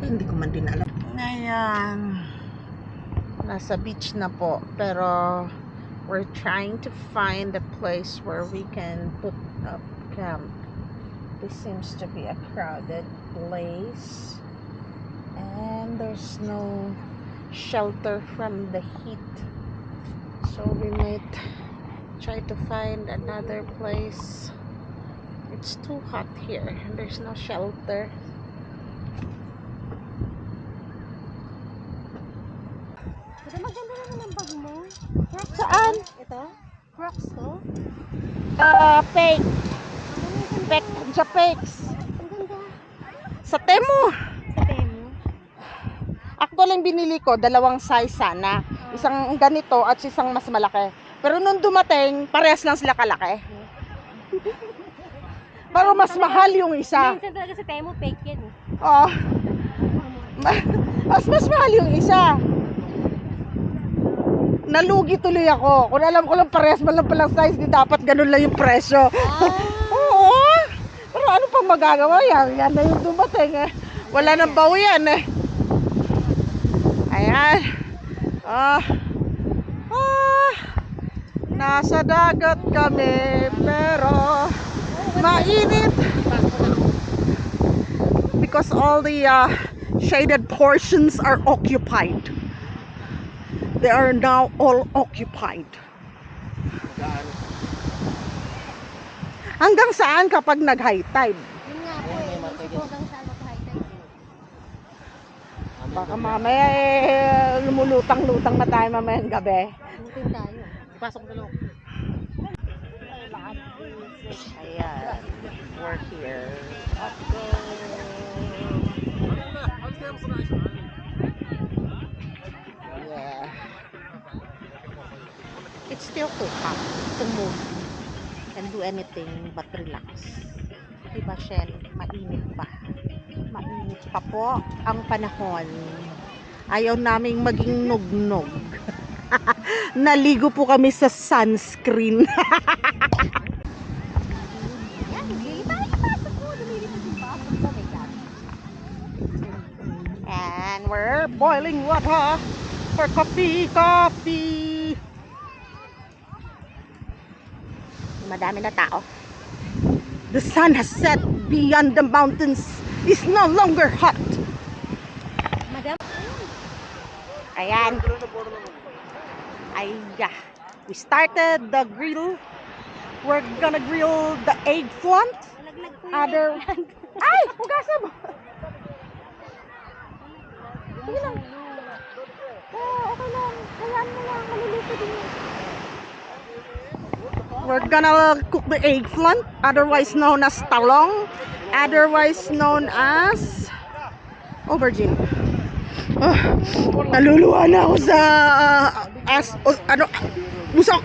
hindi ko man din alam. Ayan. Nasa beach na po, pero we're trying to find a place where we can put up camp. This seems to be a crowded place, and there's no shelter from the heat, so we might try to find another place. It's too hot here, there's no shelter. Maganda naman ang bag mo. Crocs Saan? Ito? Crocs to? Fake. Fake. Sa fakes. Ang ganda. Sa Temu. Sa Temu. Actually, yung binili ko, dalawang size sana. Isang ganito at isang mas malaki. Pero nung dumating, parehas lang sila kalaki. Pero mas mahal yung isa. Minsan talaga sa Temu, fake yan eh. Oo. Mas mahal yung isa. Nalugi tuloy ako. Kung alam ko lang parehas man lang palang size, di dapat ganun lang yung presyo. Oo. Pero ano pang magagawa yan? Yan na yung dumating eh. Wala nang bawi yan eh. Ayan. Nasa dagat kami, pero mainit. Because all the shaded portions are occupied. They are now all occupied. Hanggang saan kapag nag-high tide? Yun nga po eh. Hanggang saan mag-high tide eh. Baka mamaya lumulutang-lutang na tayo mamayang gabi. Butin tayo. Ipasok na lang. Ayan. We're here. Yeah. It's still too hot to move and do anything but relax. Diba, Shell? Mainit pa. Mainit pa po ang panahon. Ayaw naming maging nugnog. Naligo po kami sa sunscreen. Yan, lumilipad po. Lumilipad yung baso. Oh my God. And we're boiling water for coffee. Madami na tao. The sun has set beyond the mountains. It's no longer hot. Madam. Ayan. We started the grill. We're gonna grill the eggplant. Nalaglag po Other... Ay! Hugasan mo! Sige lang. Okay lang. Hayaan mo lang. Maluluto din yun. We're gonna cook the eggplant, otherwise known as talong, otherwise known as aubergine. Naluluwa na ako sa busok.